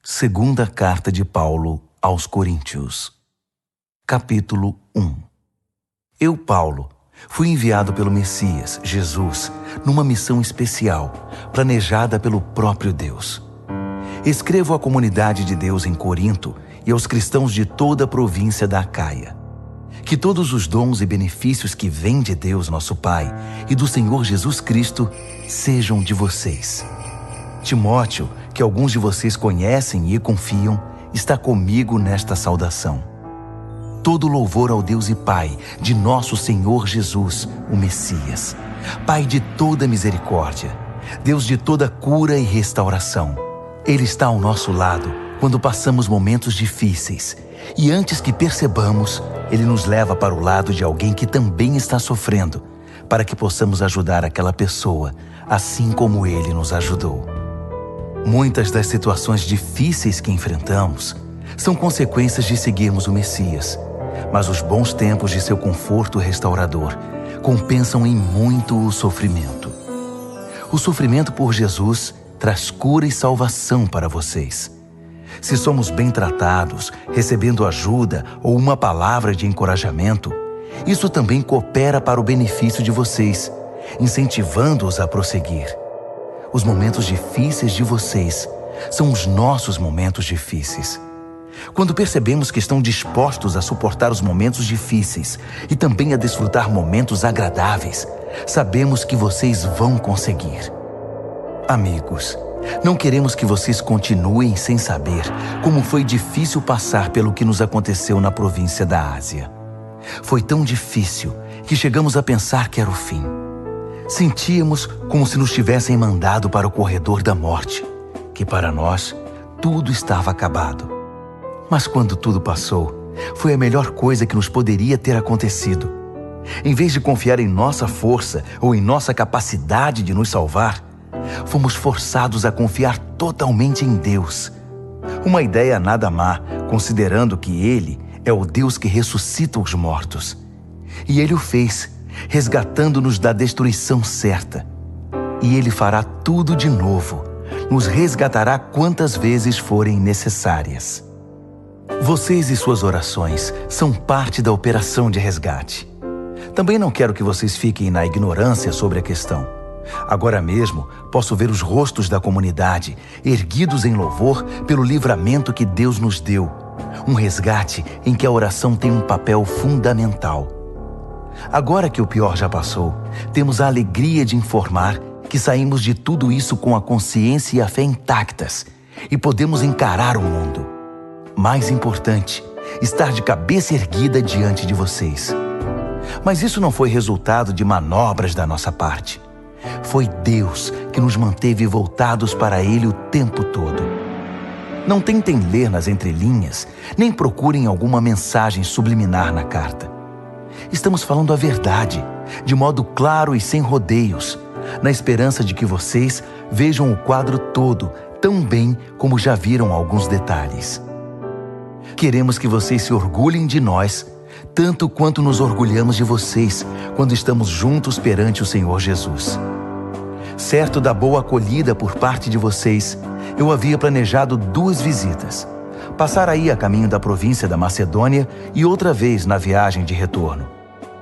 Segunda Carta de Paulo aos Coríntios. Capítulo 1. Eu, Paulo, fui enviado pelo Messias, Jesus, numa missão especial, planejada pelo próprio Deus. Escrevo à comunidade de Deus em Corinto e aos cristãos de toda a província da Acaia. Que todos os dons e benefícios que vêm de Deus, nosso Pai, e do Senhor Jesus Cristo, sejam de vocês. Timóteo, que alguns de vocês conhecem e confiam, está comigo nesta saudação. Todo louvor ao Deus e Pai de nosso Senhor Jesus, o Messias, Pai de toda misericórdia, Deus de toda cura e restauração. Ele está ao nosso lado quando passamos momentos difíceis e antes que percebamos, Ele nos leva para o lado de alguém que também está sofrendo, para que possamos ajudar aquela pessoa, assim como Ele nos ajudou. Muitas das situações difíceis que enfrentamos são consequências de seguirmos o Messias, mas os bons tempos de seu conforto restaurador compensam em muito o sofrimento. O sofrimento por Jesus traz cura e salvação para vocês. Se somos bem tratados, recebendo ajuda ou uma palavra de encorajamento, isso também coopera para o benefício de vocês, incentivando-os a prosseguir. Os momentos difíceis de vocês são os nossos momentos difíceis. Quando percebemos que estão dispostos a suportar os momentos difíceis e também a desfrutar momentos agradáveis, sabemos que vocês vão conseguir. Amigos, não queremos que vocês continuem sem saber como foi difícil passar pelo que nos aconteceu na província da Ásia. Foi tão difícil que chegamos a pensar que era o fim. Sentíamos como se nos tivessem mandado para o corredor da morte, que para nós tudo estava acabado. Mas quando tudo passou, foi a melhor coisa que nos poderia ter acontecido. Em vez de confiar em nossa força ou em nossa capacidade de nos salvar, fomos forçados a confiar totalmente em Deus. Uma ideia nada má, considerando que Ele é o Deus que ressuscita os mortos. E Ele o fez, resgatando-nos da destruição certa. E Ele fará tudo de novo, nos resgatará quantas vezes forem necessárias. Vocês e suas orações são parte da operação de resgate. Também não quero que vocês fiquem na ignorância sobre a questão. Agora mesmo, posso ver os rostos da comunidade erguidos em louvor pelo livramento que Deus nos deu. Um resgate em que a oração tem um papel fundamental. Agora que o pior já passou, temos a alegria de informar que saímos de tudo isso com a consciência e a fé intactas e podemos encarar o mundo. Mais importante, estar de cabeça erguida diante de vocês. Mas isso não foi resultado de manobras da nossa parte. Foi Deus que nos manteve voltados para Ele o tempo todo. Não tentem ler nas entrelinhas, nem procurem alguma mensagem subliminar na carta. Estamos falando a verdade, de modo claro e sem rodeios, na esperança de que vocês vejam o quadro todo tão bem como já viram alguns detalhes. Queremos que vocês se orgulhem de nós, tanto quanto nos orgulhamos de vocês quando estamos juntos perante o Senhor Jesus. Certo da boa acolhida por parte de vocês, eu havia planejado 2 visitas. Passar aí a caminho da província da Macedônia e outra vez na viagem de retorno.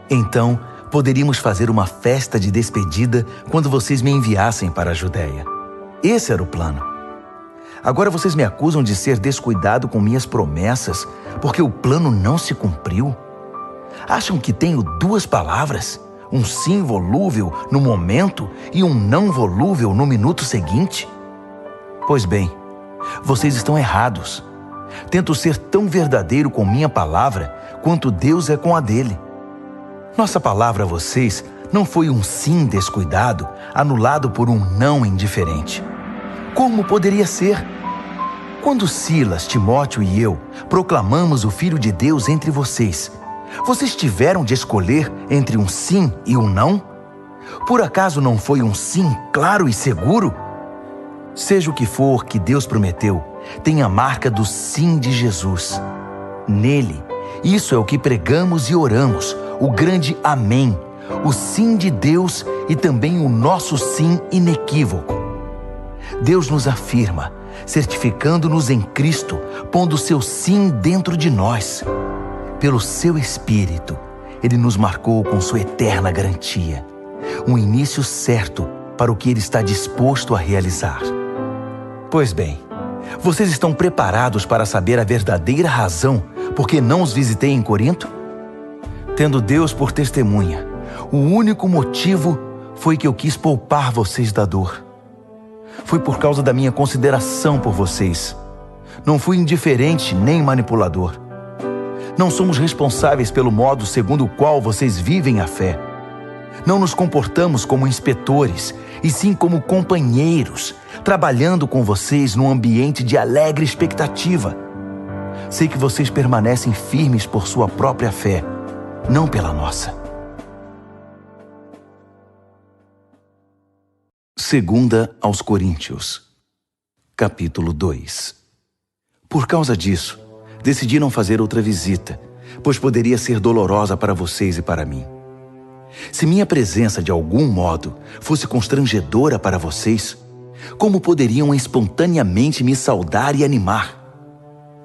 Então, poderíamos fazer uma festa de despedida quando vocês me enviassem para a Judéia. Esse era o plano. Agora vocês me acusam de ser descuidado com minhas promessas porque o plano não se cumpriu? Acham que tenho 2 palavras? Um sim volúvel no momento e um não volúvel no minuto seguinte? Pois bem, vocês estão errados. Tento ser tão verdadeiro com minha palavra quanto Deus é com a dele. Nossa palavra a vocês não foi um sim descuidado, anulado por um não indiferente. Como poderia ser? Quando Silas, Timóteo e eu proclamamos o Filho de Deus entre vocês, vocês tiveram de escolher entre um sim e um não? Por acaso não foi um sim claro e seguro? Seja o que for que Deus prometeu, tem a marca do sim de Jesus. Nele, isso é o que pregamos e oramos, o grande amém, o sim de Deus e também o nosso sim inequívoco. Deus nos afirma, certificando-nos em Cristo, pondo seu sim dentro de nós. Pelo seu Espírito, Ele nos marcou com sua eterna garantia, um início certo para o que Ele está disposto a realizar. Pois bem, vocês estão preparados para saber a verdadeira razão por que não os visitei em Corinto? Tendo Deus por testemunha, o único motivo foi que eu quis poupar vocês da dor. Foi por causa da minha consideração por vocês. Não fui indiferente nem manipulador. Não somos responsáveis pelo modo segundo o qual vocês vivem a fé. Não nos comportamos como inspetores, e sim como companheiros, trabalhando com vocês num ambiente de alegre expectativa. Sei que vocês permanecem firmes por sua própria fé, não pela nossa. Segunda aos Coríntios, capítulo 2. Por causa disso, decidi não fazer outra visita, pois poderia ser dolorosa para vocês e para mim. Se minha presença de algum modo fosse constrangedora para vocês, como poderiam espontaneamente me saudar e animar?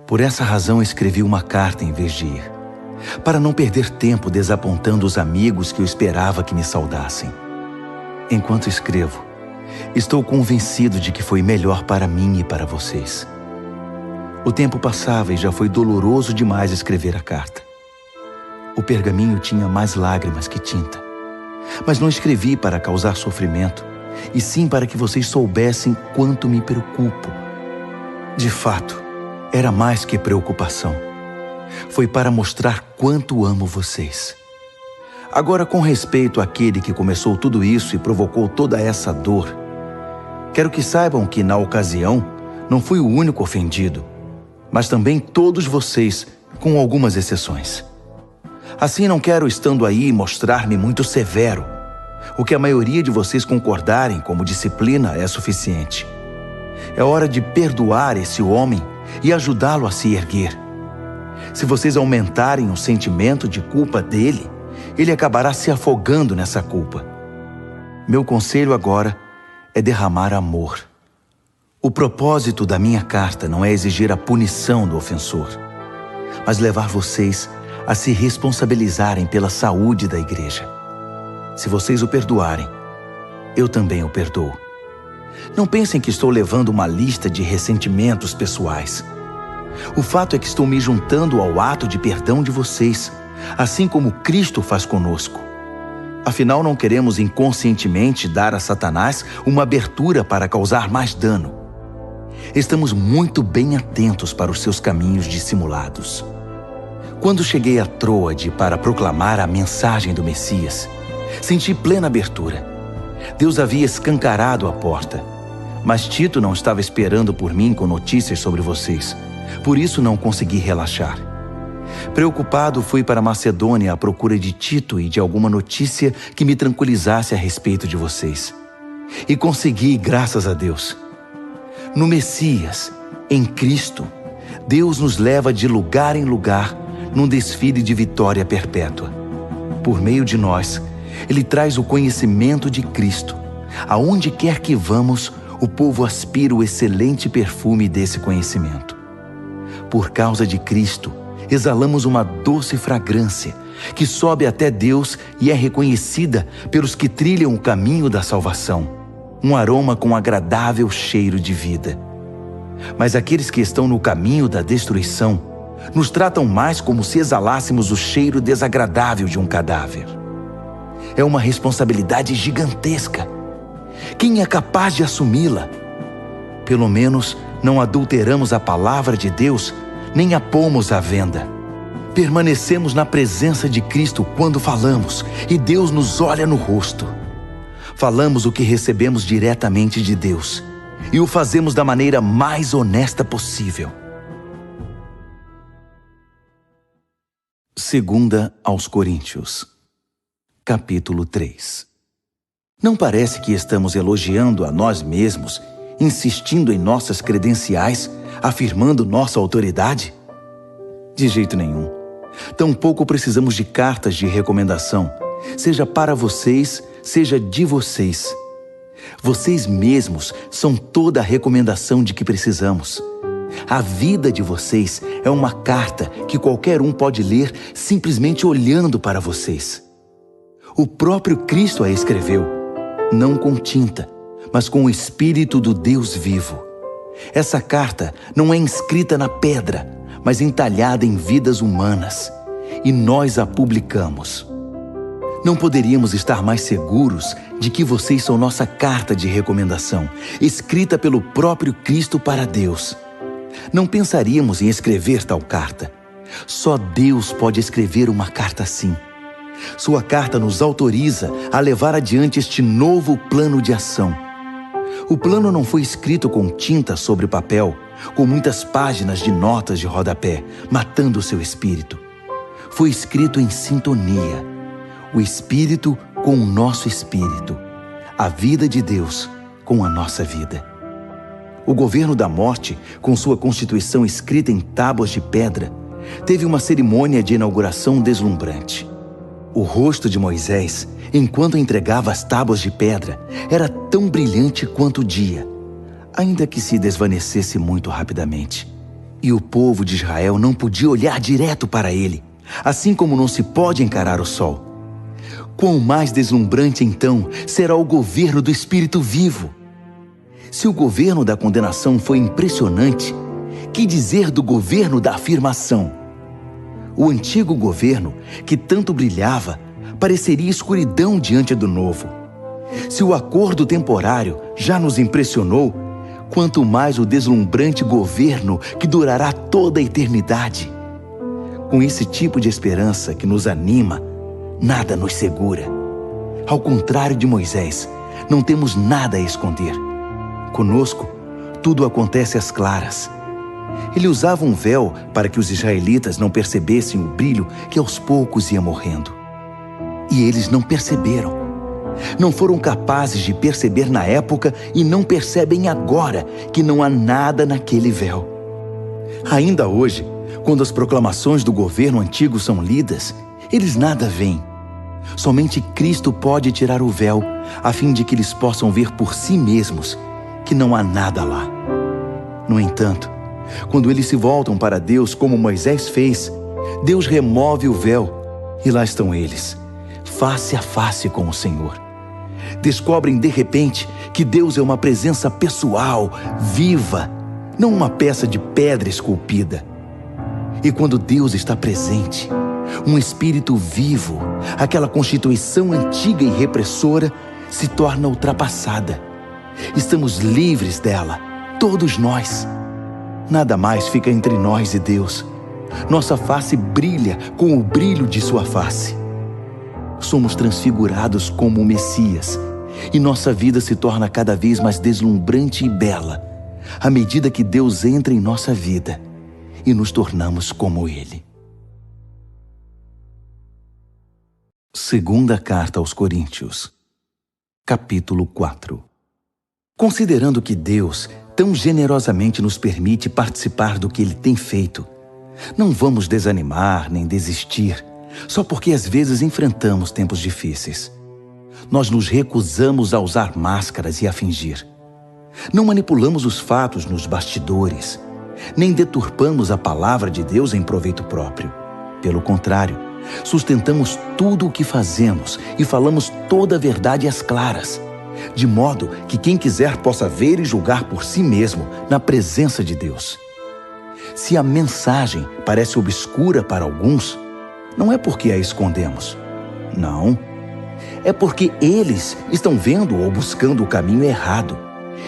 Por essa razão escrevi uma carta em vez de ir, para não perder tempo desapontando os amigos que eu esperava que me saudassem. Enquanto escrevo, estou convencido de que foi melhor para mim e para vocês. O tempo passava e já foi doloroso demais escrever a carta. O pergaminho tinha mais lágrimas que tinta. Mas não escrevi para causar sofrimento, e sim para que vocês soubessem quanto me preocupo. De fato, era mais que preocupação. Foi para mostrar quanto amo vocês. Agora, com respeito àquele que começou tudo isso e provocou toda essa dor, quero que saibam que, na ocasião, não fui o único ofendido, mas também todos vocês, com algumas exceções. Assim, não quero, estando aí, mostrar-me muito severo. O que a maioria de vocês concordarem como disciplina é suficiente. É hora de perdoar esse homem e ajudá-lo a se erguer. Se vocês aumentarem o sentimento de culpa dele, ele acabará se afogando nessa culpa. Meu conselho agora é derramar amor. O propósito da minha carta não é exigir a punição do ofensor, mas levar vocês a se responsabilizarem pela saúde da igreja. Se vocês o perdoarem, eu também o perdoo. Não pensem que estou levando uma lista de ressentimentos pessoais. O fato é que estou me juntando ao ato de perdão de vocês, assim como Cristo faz conosco. Afinal, não queremos inconscientemente dar a Satanás uma abertura para causar mais dano. Estamos muito bem atentos para os seus caminhos dissimulados. Quando cheguei a Troade para proclamar a mensagem do Messias, senti plena abertura. Deus havia escancarado a porta, mas Tito não estava esperando por mim com notícias sobre vocês. Por isso não consegui relaxar. Preocupado, fui para Macedônia à procura de Tito e de alguma notícia que me tranquilizasse a respeito de vocês. E consegui, graças a Deus. No Messias, em Cristo, Deus nos leva de lugar em lugar num desfile de vitória perpétua. Por meio de nós, Ele traz o conhecimento de Cristo. Aonde quer que vamos, o povo aspira o excelente perfume desse conhecimento. Por causa de Cristo, exalamos uma doce fragrância que sobe até Deus e é reconhecida pelos que trilham o caminho da salvação. Um aroma com agradável cheiro de vida. Mas aqueles que estão no caminho da destruição nos tratam mais como se exalássemos o cheiro desagradável de um cadáver. É uma responsabilidade gigantesca. Quem é capaz de assumi-la? Pelo menos não adulteramos a palavra de Deus, nem a pomos à venda. Permanecemos na presença de Cristo quando falamos, e Deus nos olha no rosto. Falamos o que recebemos diretamente de Deus, e o fazemos da maneira mais honesta possível. Segunda aos Coríntios, capítulo 3. Não parece que estamos elogiando a nós mesmos, insistindo em nossas credenciais, afirmando nossa autoridade? De jeito nenhum. Tampouco precisamos de cartas de recomendação, seja para vocês, seja de vocês. Vocês mesmos são toda a recomendação de que precisamos. A vida de vocês é uma carta que qualquer um pode ler simplesmente olhando para vocês. O próprio Cristo a escreveu, não com tinta, mas com o Espírito do Deus vivo. Essa carta não é inscrita na pedra, mas entalhada em vidas humanas, e nós a publicamos. Não poderíamos estar mais seguros de que vocês são nossa carta de recomendação, escrita pelo próprio Cristo para Deus. Não pensaríamos em escrever tal carta. Só Deus pode escrever uma carta assim. Sua carta nos autoriza a levar adiante este novo plano de ação. O plano não foi escrito com tinta sobre papel, com muitas páginas de notas de rodapé, matando o seu espírito. Foi escrito em sintonia. O Espírito com o nosso espírito. A vida de Deus com a nossa vida. O governo da morte, com sua constituição escrita em tábuas de pedra, teve uma cerimônia de inauguração deslumbrante. O rosto de Moisés, enquanto entregava as tábuas de pedra, era tão brilhante quanto o dia, ainda que se desvanecesse muito rapidamente. E o povo de Israel não podia olhar direto para ele, assim como não se pode encarar o sol. Quão mais deslumbrante, então, será o governo do Espírito vivo? Se o governo da condenação foi impressionante, que dizer do governo da afirmação? O antigo governo, que tanto brilhava, pareceria escuridão diante do novo. Se o acordo temporário já nos impressionou, quanto mais o deslumbrante governo que durará toda a eternidade. Com esse tipo de esperança que nos anima, nada nos segura. Ao contrário de Moisés, não temos nada a esconder. Conosco, tudo acontece às claras. Ele usava um véu para que os israelitas não percebessem o brilho que aos poucos ia morrendo. E eles não perceberam. Não foram capazes de perceber na época e não percebem agora que não há nada naquele véu. Ainda hoje, quando as proclamações do governo antigo são lidas, eles nada veem. Somente Cristo pode tirar o véu, a fim de que eles possam ver por si mesmos que não há nada lá. No entanto, quando eles se voltam para Deus como Moisés fez, Deus remove o véu e lá estão eles, face a face com o Senhor. Descobrem de repente que Deus é uma presença pessoal, viva, não uma peça de pedra esculpida. E quando Deus está presente, um espírito vivo, aquela constituição antiga e repressora, se torna ultrapassada. Estamos livres dela, todos nós. Nada mais fica entre nós e Deus. Nossa face brilha com o brilho de sua face. Somos transfigurados como o Messias, e nossa vida se torna cada vez mais deslumbrante e bela, à medida que Deus entra em nossa vida e nos tornamos como Ele. Segunda Carta aos Coríntios, capítulo 4. Considerando que Deus tão generosamente nos permite participar do que Ele tem feito, não vamos desanimar nem desistir, só porque às vezes enfrentamos tempos difíceis. Nós nos recusamos a usar máscaras e a fingir. Não manipulamos os fatos nos bastidores, nem deturpamos a palavra de Deus em proveito próprio. Pelo contrário, sustentamos tudo o que fazemos e falamos toda a verdade às claras, de modo que quem quiser possa ver e julgar por si mesmo na presença de Deus. Se a mensagem parece obscura para alguns, não é porque a escondemos. Não. É porque eles estão vendo ou buscando o caminho errado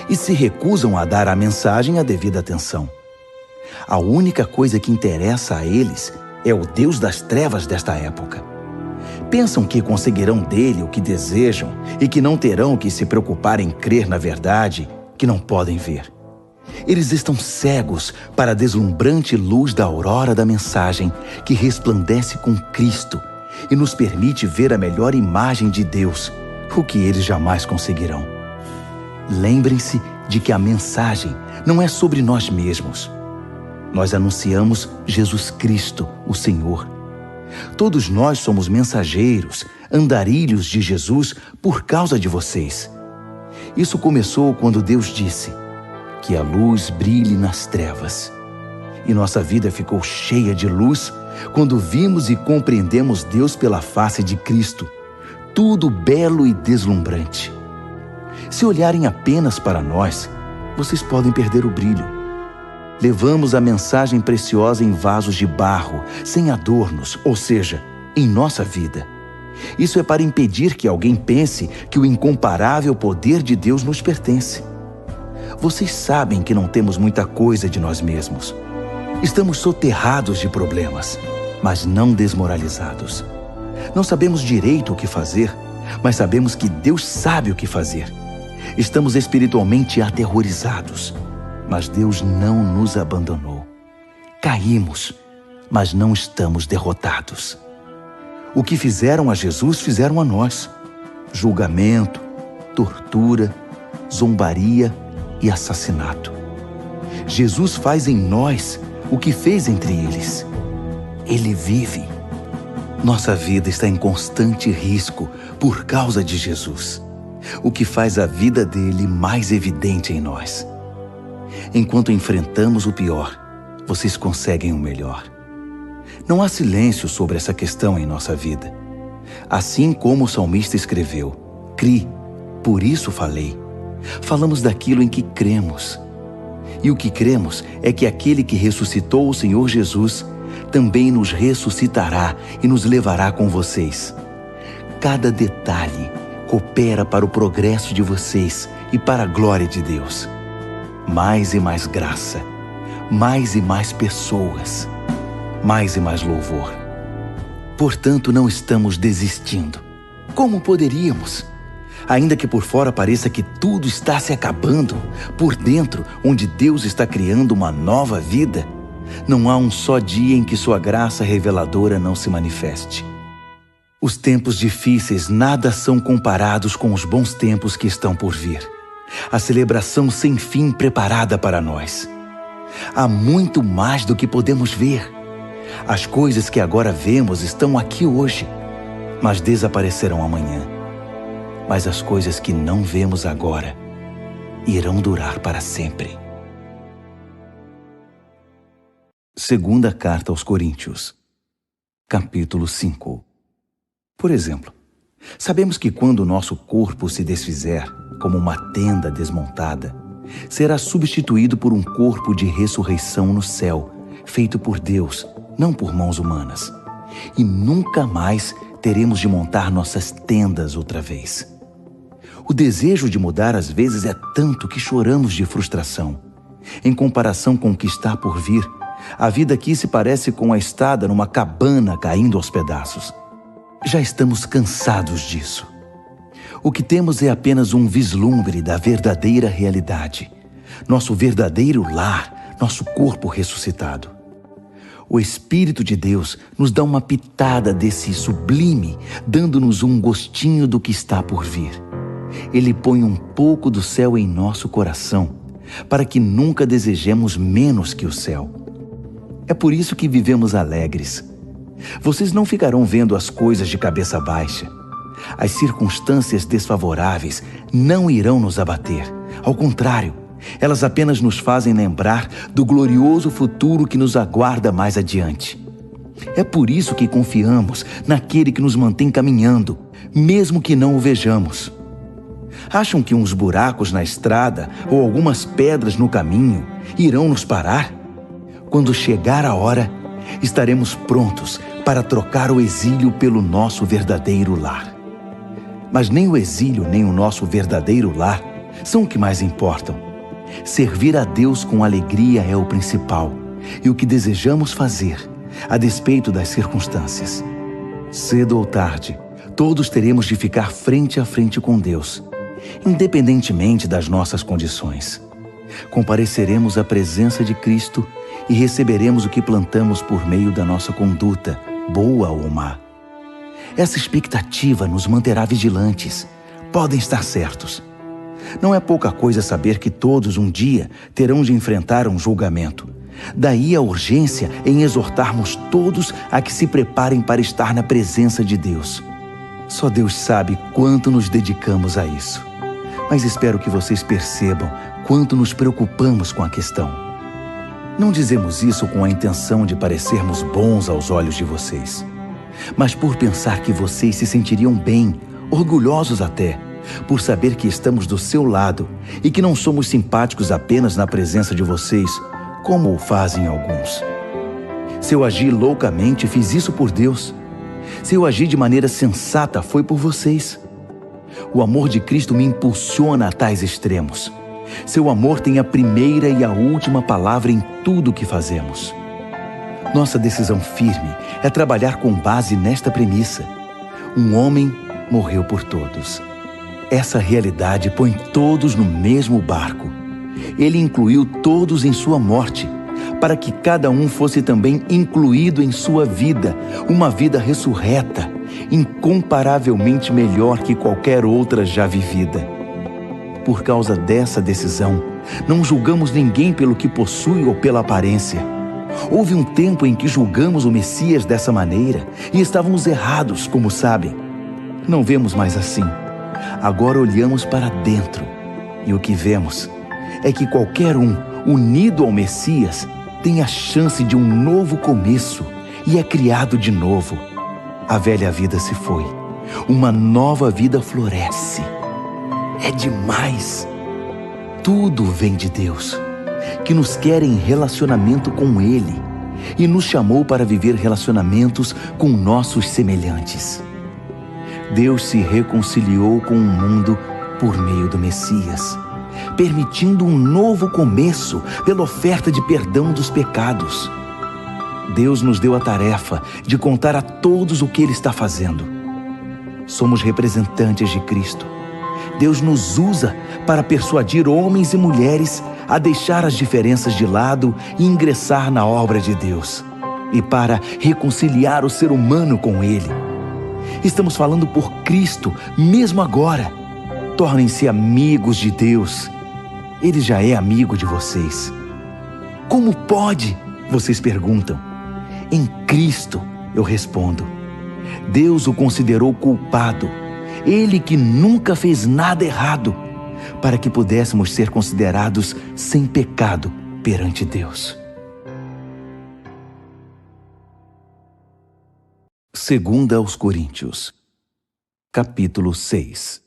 e se recusam a dar à mensagem a devida atenção. A única coisa que interessa a eles é o Deus das trevas desta época. Pensam que conseguirão dele o que desejam e que não terão que se preocupar em crer na verdade que não podem ver. Eles estão cegos para a deslumbrante luz da aurora da mensagem que resplandece com Cristo e nos permite ver a melhor imagem de Deus, o que eles jamais conseguirão. Lembrem-se de que a mensagem não é sobre nós mesmos. Nós anunciamos Jesus Cristo, o Senhor. Todos nós somos mensageiros, andarilhos de Jesus por causa de vocês. Isso começou quando Deus disse que a luz brilhe nas trevas. E nossa vida ficou cheia de luz quando vimos e compreendemos Deus pela face de Cristo, tudo belo e deslumbrante. Se olharem apenas para nós, vocês podem perder o brilho. Levamos a mensagem preciosa em vasos de barro, sem adornos, ou seja, em nossa vida. Isso é para impedir que alguém pense que o incomparável poder de Deus nos pertence. Vocês sabem que não temos muita coisa de nós mesmos. Estamos soterrados de problemas, mas não desmoralizados. Não sabemos direito o que fazer, mas sabemos que Deus sabe o que fazer. Estamos espiritualmente aterrorizados, mas Deus não nos abandonou. Caímos, mas não estamos derrotados. O que fizeram a Jesus, fizeram a nós. Julgamento, tortura, zombaria e assassinato. Jesus faz em nós o que fez entre eles. Ele vive. Nossa vida está em constante risco por causa de Jesus, o que faz a vida dele mais evidente em nós. Enquanto enfrentamos o pior, vocês conseguem o melhor. Não há silêncio sobre essa questão em nossa vida. Assim como o salmista escreveu, "Cri, por isso falei." Falamos daquilo em que cremos. E o que cremos é que aquele que ressuscitou o Senhor Jesus também nos ressuscitará e nos levará com vocês. Cada detalhe coopera para o progresso de vocês e para a glória de Deus. Mais e mais graça, mais e mais pessoas, mais e mais louvor. Portanto, não estamos desistindo. Como poderíamos? Ainda que por fora pareça que tudo está se acabando, por dentro, onde Deus está criando uma nova vida, não há um só dia em que sua graça reveladora não se manifeste. Os tempos difíceis nada são comparados com os bons tempos que estão por vir. A celebração sem fim preparada para nós. Há muito mais do que podemos ver. As coisas que agora vemos estão aqui hoje, mas desaparecerão amanhã. Mas as coisas que não vemos agora irão durar para sempre. Segunda Carta aos Coríntios, capítulo 5. Por exemplo, sabemos que quando o nosso corpo se desfizer, como uma tenda desmontada, será substituído por um corpo de ressurreição no céu, feito por Deus, não por mãos humanas. E nunca mais teremos de montar nossas tendas outra vez. O desejo de mudar às vezes é tanto que choramos de frustração. Em comparação com o que está por vir, a vida aqui se parece com a estada numa cabana caindo aos pedaços. Já estamos cansados disso. O que temos é apenas um vislumbre da verdadeira realidade. Nosso verdadeiro lar, nosso corpo ressuscitado. O Espírito de Deus nos dá uma pitada desse sublime, dando-nos um gostinho do que está por vir. Ele põe um pouco do céu em nosso coração, para que nunca desejemos menos que o céu. É por isso que vivemos alegres. Vocês não ficarão vendo as coisas de cabeça baixa. As circunstâncias desfavoráveis não irão nos abater. Ao contrário, elas apenas nos fazem lembrar do glorioso futuro que nos aguarda mais adiante. É por isso que confiamos naquele que nos mantém caminhando, mesmo que não o vejamos. Acham que uns buracos na estrada ou algumas pedras no caminho irão nos parar? Quando chegar a hora, estaremos prontos para trocar o exílio pelo nosso verdadeiro lar. Mas nem o exílio nem o nosso verdadeiro lar são o que mais importam. Servir a Deus com alegria é o principal e o que desejamos fazer, a despeito das circunstâncias. Cedo ou tarde, todos teremos de ficar frente a frente com Deus, independentemente das nossas condições. Compareceremos à presença de Cristo e receberemos o que plantamos por meio da nossa conduta, boa ou má. Essa expectativa nos manterá vigilantes. Podem estar certos. Não é pouca coisa saber que todos um dia terão de enfrentar um julgamento. Daí a urgência em exortarmos todos a que se preparem para estar na presença de Deus. Só Deus sabe quanto nos dedicamos a isso. mas espero que vocês percebam quanto nos preocupamos com a questão. Não dizemos isso com a intenção de parecermos bons aos olhos de vocês, mas por pensar que vocês se sentiriam bem, orgulhosos até, por saber que estamos do seu lado e que não somos simpáticos apenas na presença de vocês, como o fazem alguns. Se eu agi loucamente, fiz isso por Deus. Se eu agi de maneira sensata, foi por vocês. O amor de Cristo me impulsiona a tais extremos. Seu amor tem a primeira e a última palavra em tudo o que fazemos. Nossa decisão firme é trabalhar com base nesta premissa: um homem morreu por todos. Essa realidade põe todos no mesmo barco. Ele incluiu todos em sua morte, para que cada um fosse também incluído em sua vida, uma vida ressurreta, incomparavelmente melhor que qualquer outra já vivida. Por causa dessa decisão, não julgamos ninguém pelo que possui ou pela aparência. Houve um tempo em que julgamos o Messias dessa maneira e estávamos errados, como sabem. Não vemos mais assim. Agora olhamos para dentro e o que vemos é que qualquer um unido ao Messias tem a chance de um novo começo e é criado de novo. A velha vida se foi, uma nova vida floresce. É demais! Tudo vem de Deus, que nos quer em relacionamento com Ele e nos chamou para viver relacionamentos com nossos semelhantes. Deus se reconciliou com o mundo por meio do Messias, permitindo um novo começo pela oferta de perdão dos pecados. Deus nos deu a tarefa de contar a todos o que Ele está fazendo. Somos representantes de Cristo. Deus nos usa para persuadir homens e mulheres a deixar as diferenças de lado e ingressar na obra de Deus, e para reconciliar o ser humano com Ele. Estamos falando por Cristo, mesmo agora. Tornem-se amigos de Deus. Ele já é amigo de vocês. Como pode? Vocês perguntam. Em Cristo, eu respondo. Deus o considerou culpado, Ele que nunca fez nada errado, para que pudéssemos ser considerados sem pecado perante Deus. 2 aos Coríntios, capítulo 6.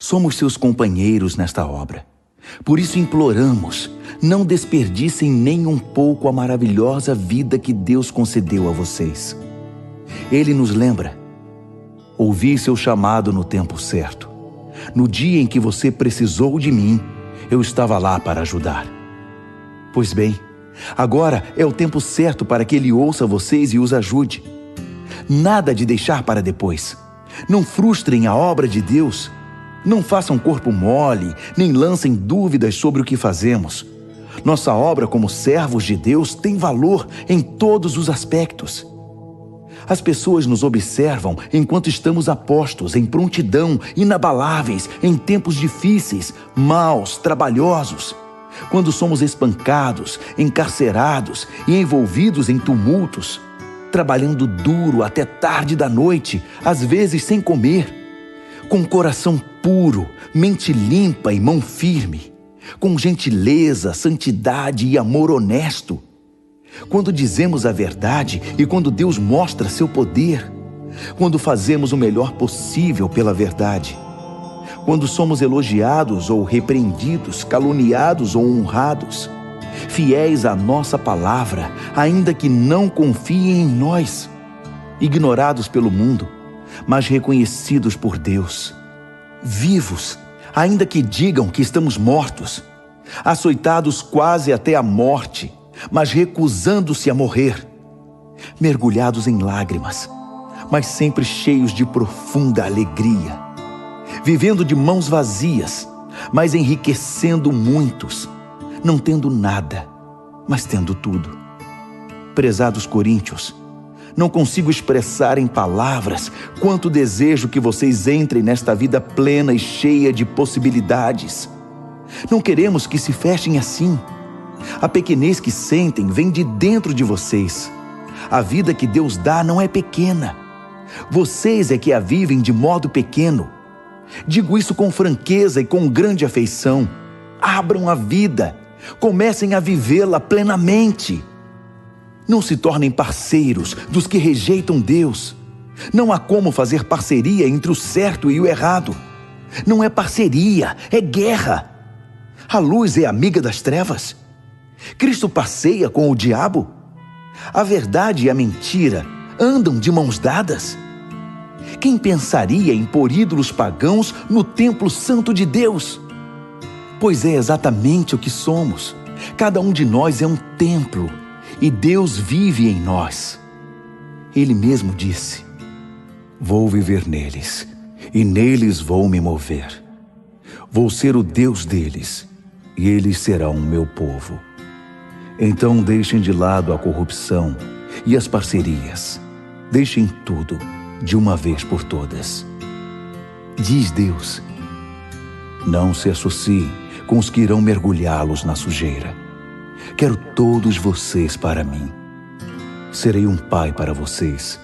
Somos seus companheiros nesta obra. Por isso imploramos, não desperdicem nem um pouco a maravilhosa vida que Deus concedeu a vocês. Ele nos lembra: ouvi seu chamado no tempo certo. No dia em que você precisou de mim, eu estava lá para ajudar. Pois bem, agora é o tempo certo para que Ele ouça vocês e os ajude. Nada de deixar para depois. Não frustrem a obra de Deus. Não façam corpo mole, nem lancem dúvidas sobre o que fazemos. Nossa obra como servos de Deus tem valor em todos os aspectos. As pessoas nos observam enquanto estamos a postos, em prontidão, inabaláveis, em tempos difíceis, maus, trabalhosos. Quando somos espancados, encarcerados e envolvidos em tumultos, trabalhando duro até tarde da noite, às vezes sem comer, com coração puro, mente limpa e mão firme, com gentileza, santidade e amor honesto. Quando dizemos a verdade e quando Deus mostra seu poder, quando fazemos o melhor possível pela verdade, quando somos elogiados ou repreendidos, caluniados ou honrados, fiéis à nossa palavra, ainda que não confiem em nós, ignorados pelo mundo, mas reconhecidos por Deus, vivos, ainda que digam que estamos mortos, açoitados quase até a morte, mas recusando-se a morrer, mergulhados em lágrimas, mas sempre cheios de profunda alegria, vivendo de mãos vazias, mas enriquecendo muitos, não tendo nada, mas tendo tudo. Prezados coríntios, não consigo expressar em palavras quanto desejo que vocês entrem nesta vida plena e cheia de possibilidades. Não queremos que se fechem assim. A pequenez que sentem vem de dentro de vocês. A vida que Deus dá não é pequena. Vocês é que a vivem de modo pequeno. Digo isso com franqueza e com grande afeição. Abram a vida, comecem a vivê-la plenamente. Não se tornem parceiros dos que rejeitam Deus. Não há como fazer parceria entre o certo e o errado. Não é parceria, é guerra. A luz é amiga das trevas. Cristo passeia com o diabo. A verdade e a mentira andam de mãos dadas. Quem pensaria em pôr ídolos pagãos no templo santo de Deus? Pois é exatamente o que somos. Cada um de nós é um templo e Deus vive em nós. Ele mesmo disse: vou viver neles e neles vou me mover. Vou ser o Deus deles e eles serão o meu povo. Então deixem de lado a corrupção e as parcerias. Deixem tudo de uma vez por todas. Diz Deus: não se associem com os que irão mergulhá-los na sujeira. Quero todos vocês para mim. Serei um pai para vocês,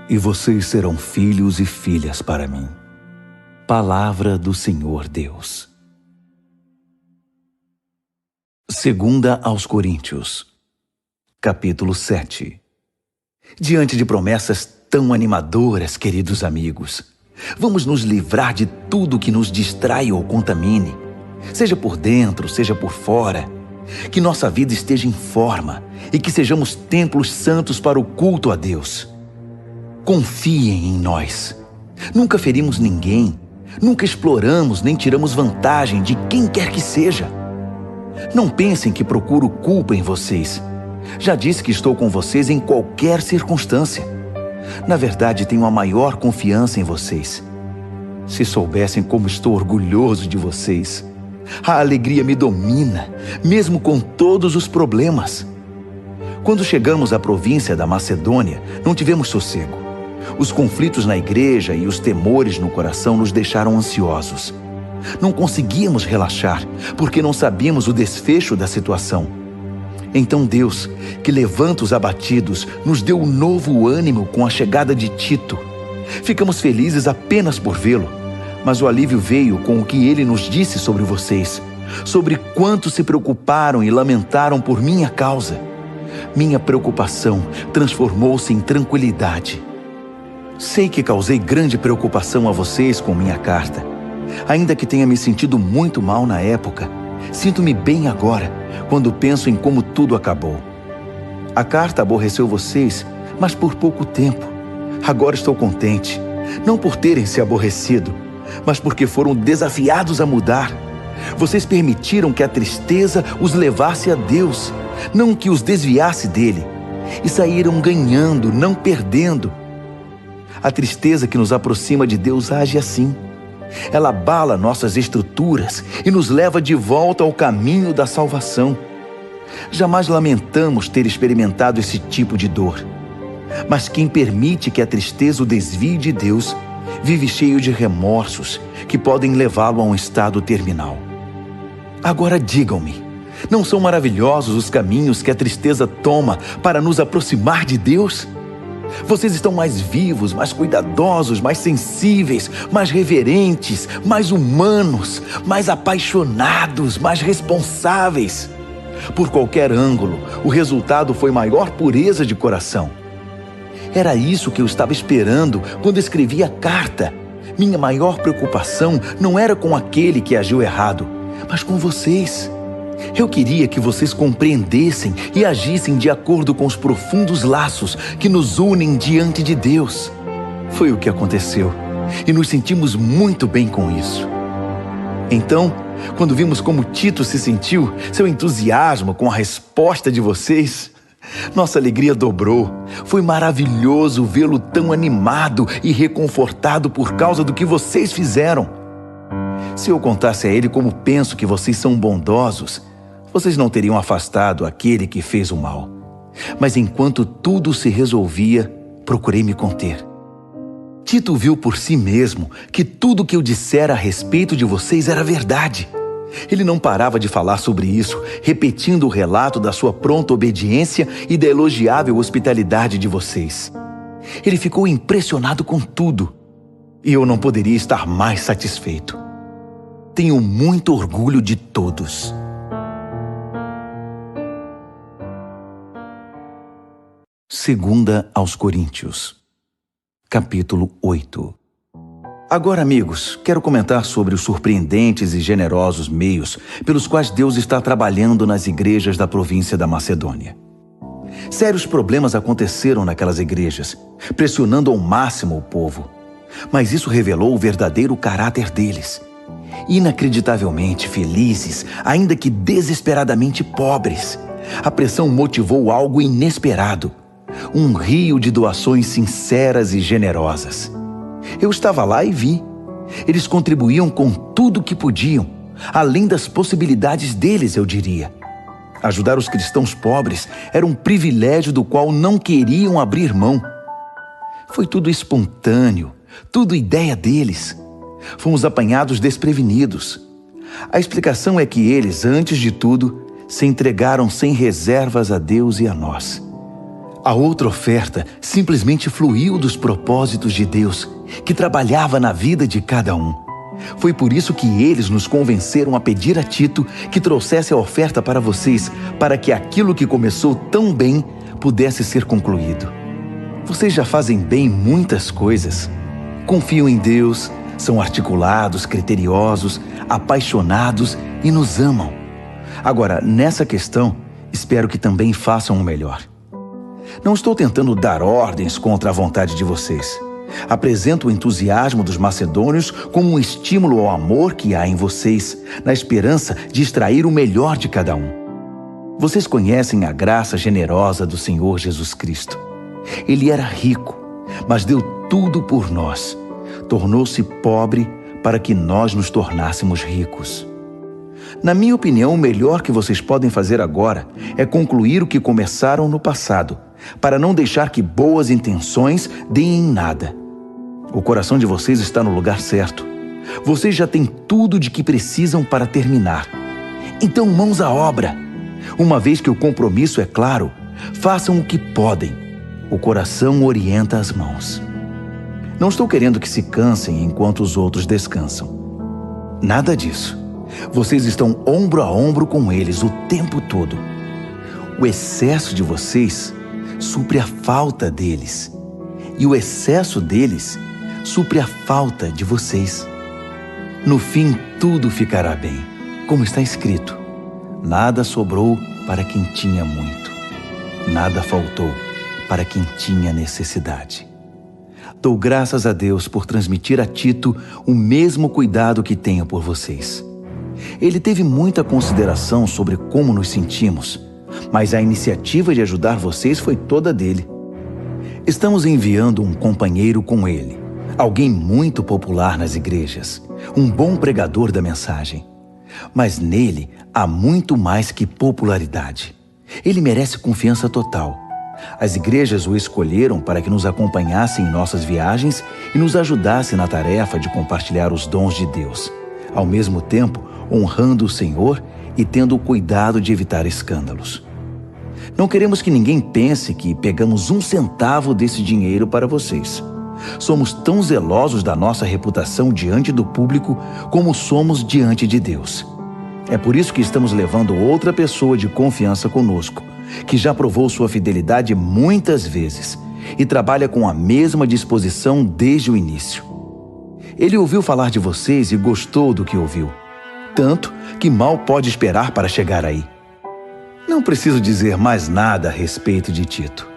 e vocês serão filhos e filhas para mim. Palavra do Senhor Deus. 2 aos Coríntios, capítulo 7. Diante de promessas tão animadoras, queridos amigos, vamos nos livrar de tudo que nos distrai ou contamine, seja por dentro, seja por fora. Que nossa vida esteja em forma e que sejamos templos santos para o culto a Deus. Confiem em nós. Nunca ferimos ninguém, nunca exploramos nem tiramos vantagem de quem quer que seja. Não pensem que procuro culpa em vocês. Já disse que estou com vocês em qualquer circunstância. Na verdade, tenho a maior confiança em vocês. Se soubessem como estou orgulhoso de vocês. A alegria me domina, mesmo com todos os problemas. Quando chegamos à província da Macedônia, não tivemos sossego. Os conflitos na igreja e os temores no coração nos deixaram ansiosos. Não conseguíamos relaxar, porque não sabíamos o desfecho da situação. Então Deus, que levanta os abatidos, nos deu um novo ânimo com a chegada de Tito. Ficamos felizes apenas por vê-lo. Mas o alívio veio com o que ele nos disse sobre vocês, sobre quanto se preocuparam e lamentaram por minha causa. Minha preocupação transformou-se em tranquilidade. Sei que causei grande preocupação a vocês com minha carta. Ainda que tenha me sentido muito mal na época, sinto-me bem agora, quando penso em como tudo acabou. A carta aborreceu vocês, mas por pouco tempo. Agora estou contente, não por terem se aborrecido, mas porque foram desafiados a mudar. Vocês permitiram que a tristeza os levasse a Deus, não que os desviasse dele, e saíram ganhando, não perdendo. A tristeza que nos aproxima de Deus age assim. Ela abala nossas estruturas e nos leva de volta ao caminho da salvação. Jamais lamentamos ter experimentado esse tipo de dor. Mas quem permite que a tristeza o desvie de Deus, vive cheio de remorsos que podem levá-lo a um estado terminal. Agora digam-me, não são maravilhosos os caminhos que a tristeza toma para nos aproximar de Deus? Vocês estão mais vivos, mais cuidadosos, mais sensíveis, mais reverentes, mais humanos, mais apaixonados, mais responsáveis. Por qualquer ângulo, o resultado foi maior pureza de coração. Era isso que eu estava esperando quando escrevi a carta. Minha maior preocupação não era com aquele que agiu errado, mas com vocês. Eu queria que vocês compreendessem e agissem de acordo com os profundos laços que nos unem diante de Deus. Foi o que aconteceu, e nos sentimos muito bem com isso. Então, quando vimos como Tito se sentiu, seu entusiasmo com a resposta de vocês, nossa alegria dobrou. Foi maravilhoso vê-lo tão animado e reconfortado por causa do que vocês fizeram. Se eu contasse a ele como penso que vocês são bondosos, vocês não teriam afastado aquele que fez o mal. Mas enquanto tudo se resolvia, procurei me conter. Tito viu por si mesmo que tudo que eu dissera a respeito de vocês era verdade. Ele não parava de falar sobre isso, repetindo o relato da sua pronta obediência e da elogiável hospitalidade de vocês. Ele ficou impressionado com tudo. e eu não poderia estar mais satisfeito. Tenho muito orgulho de todos. Segunda aos Coríntios, capítulo 8. Agora, amigos, quero comentar sobre os surpreendentes e generosos meios pelos quais Deus está trabalhando nas igrejas da província da Macedônia. Sérios problemas aconteceram naquelas igrejas, pressionando ao máximo o povo. Mas isso revelou o verdadeiro caráter deles. Inacreditavelmente felizes, ainda que desesperadamente pobres, a pressão motivou algo inesperado. Um rio de doações sinceras e generosas. Eu estava lá e vi. Eles contribuíam com tudo o que podiam, além das possibilidades deles, eu diria. Ajudar os cristãos pobres era um privilégio do qual não queriam abrir mão. Foi tudo espontâneo, tudo ideia deles. Fomos apanhados desprevenidos. A explicação é que eles, antes de tudo, se entregaram sem reservas a Deus e a nós. A outra oferta simplesmente fluiu dos propósitos de Deus, que trabalhava na vida de cada um. Foi por isso que eles nos convenceram a pedir a Tito que trouxesse a oferta para vocês, para que aquilo que começou tão bem pudesse ser concluído. Vocês já fazem bem muitas coisas. Confiam em Deus, são articulados, criteriosos, apaixonados e nos amam. Agora, nessa questão, espero que também façam o melhor. Não estou tentando dar ordens contra a vontade de vocês. Apresento o entusiasmo dos macedônios como um estímulo ao amor que há em vocês, na esperança de extrair o melhor de cada um. Vocês conhecem a graça generosa do Senhor Jesus Cristo. Ele era rico, mas deu tudo por nós. Tornou-se pobre para que nós nos tornássemos ricos. Na minha opinião, o melhor que vocês podem fazer agora é concluir o que começaram no passado, para não deixar que boas intenções deem em nada. O coração de vocês está no lugar certo. Vocês já têm tudo de que precisam para terminar. Então, mãos à obra. Uma vez que o compromisso é claro, façam o que podem. O coração orienta as mãos. Não estou querendo que se cansem enquanto os outros descansam. Nada disso. Vocês estão ombro a ombro com eles o tempo todo. O excesso de vocês supre a falta deles. E o excesso deles supre a falta de vocês. No fim, tudo ficará bem, como está escrito. Nada sobrou para quem tinha muito. Nada faltou para quem tinha necessidade. Dou graças a Deus por transmitir a Tito o mesmo cuidado que tenho por vocês. Ele teve muita consideração sobre como nos sentimos, mas a iniciativa de ajudar vocês foi toda dele. Estamos enviando um companheiro com ele, alguém muito popular nas igrejas, um bom pregador da mensagem. Mas nele há muito mais que popularidade. Ele merece confiança total. As igrejas o escolheram para que nos acompanhasse em nossas viagens e nos ajudasse na tarefa de compartilhar os dons de Deus, ao mesmo tempo honrando o Senhor e tendo o cuidado de evitar escândalos. Não queremos que ninguém pense que pegamos um centavo desse dinheiro para vocês. Somos tão zelosos da nossa reputação diante do público como somos diante de Deus. É por isso que estamos levando outra pessoa de confiança conosco, que já provou sua fidelidade muitas vezes e trabalha com a mesma disposição desde o início. Ele ouviu falar de vocês e gostou do que ouviu, tanto que mal pode esperar para chegar aí. Não preciso dizer mais nada a respeito de Tito.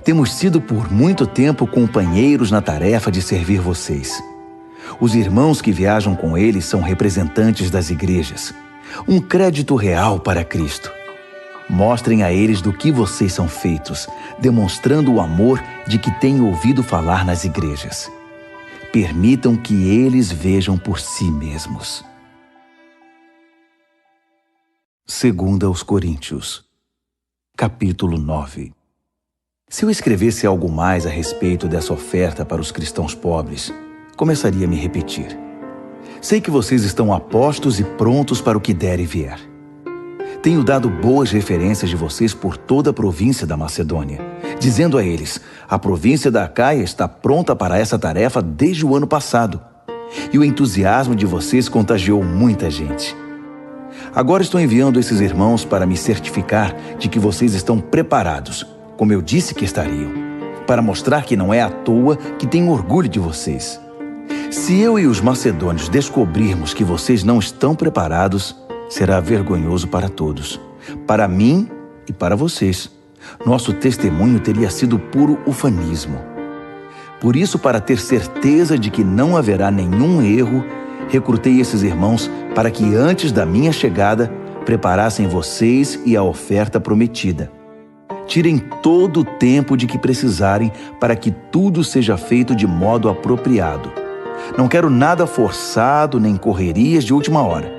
Temos sido por muito tempo companheiros na tarefa de servir vocês. Os irmãos que viajam com ele são representantes das igrejas. Um crédito real para Cristo. Mostrem a eles do que vocês são feitos, demonstrando o amor de que têm ouvido falar nas igrejas. Permitam que eles vejam por si mesmos. Segunda aos Coríntios, capítulo 9. Se eu escrevesse algo mais a respeito dessa oferta para os cristãos pobres, começaria a me repetir. Sei que vocês estão apostos e prontos para o que der e vier. Tenho dado boas referências de vocês por toda a província da Macedônia, dizendo a eles: a província da Acaia está pronta para essa tarefa desde o ano passado, e o entusiasmo de vocês contagiou muita gente. Agora estou enviando esses irmãos para me certificar de que vocês estão preparados, como eu disse que estariam, para mostrar que não é à toa que tenho orgulho de vocês. Se eu e os macedônios descobrirmos que vocês não estão preparados, será vergonhoso para todos, para mim e para vocês. Nosso testemunho teria sido puro ufanismo. Por isso, para ter certeza de que não haverá nenhum erro, recrutei esses irmãos para que antes da minha chegada preparassem vocês e a oferta prometida. Tirem todo o tempo de que precisarem para que tudo seja feito de modo apropriado. Não quero nada forçado nem correrias de última hora.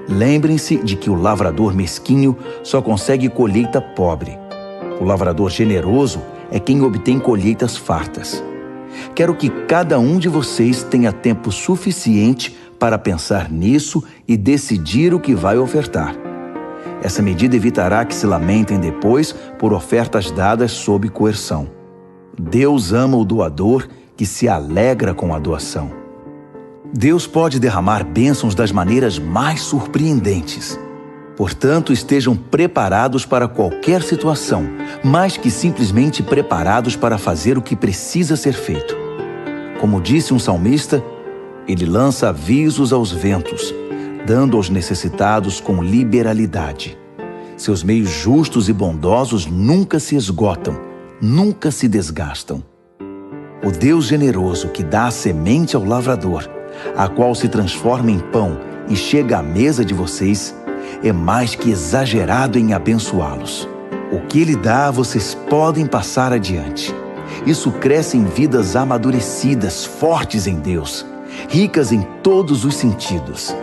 Lembrem-se de que o lavrador mesquinho só consegue colheita pobre. O lavrador generoso é quem obtém colheitas fartas. Quero que cada um de vocês tenha tempo suficiente para pensar nisso e decidir o que vai ofertar. Essa medida evitará que se lamentem depois por ofertas dadas sob coerção. Deus ama o doador que se alegra com a doação. Deus pode derramar bênçãos das maneiras mais surpreendentes. Portanto, estejam preparados para qualquer situação, mais que simplesmente preparados para fazer o que precisa ser feito. Como disse um salmista, ele lança avisos aos ventos, dando aos necessitados com liberalidade. Seus meios justos e bondosos nunca se esgotam, nunca se desgastam. O Deus generoso que dá a semente ao lavrador, a qual se transforma em pão e chega à mesa de vocês, é mais que exagerado em abençoá-los. O que Ele dá, vocês podem passar adiante. Isso cresce em vidas amadurecidas, fortes em Deus, ricas em todos os sentidos.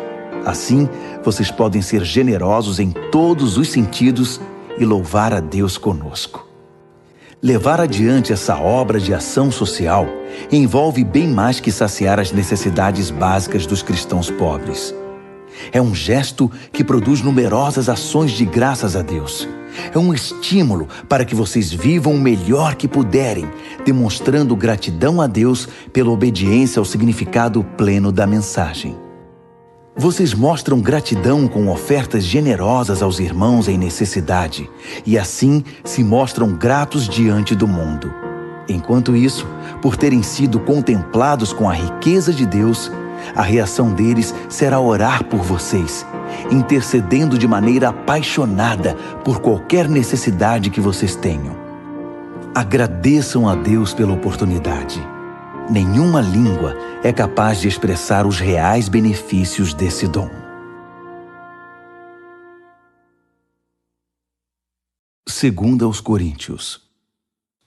Assim, vocês podem ser generosos em todos os sentidos e louvar a Deus conosco. Levar adiante essa obra de ação social envolve bem mais que saciar as necessidades básicas dos cristãos pobres. É um gesto que produz numerosas ações de graças a Deus. É um estímulo para que vocês vivam o melhor que puderem, demonstrando gratidão a Deus pela obediência ao significado pleno da mensagem. Vocês mostram gratidão com ofertas generosas aos irmãos em necessidade e assim se mostram gratos diante do mundo. Enquanto isso, por terem sido contemplados com a riqueza de Deus, a reação deles será orar por vocês, intercedendo de maneira apaixonada por qualquer necessidade que vocês tenham. Agradeçam a Deus pela oportunidade. Nenhuma língua é capaz de expressar os reais benefícios desse dom. 2 aos Coríntios,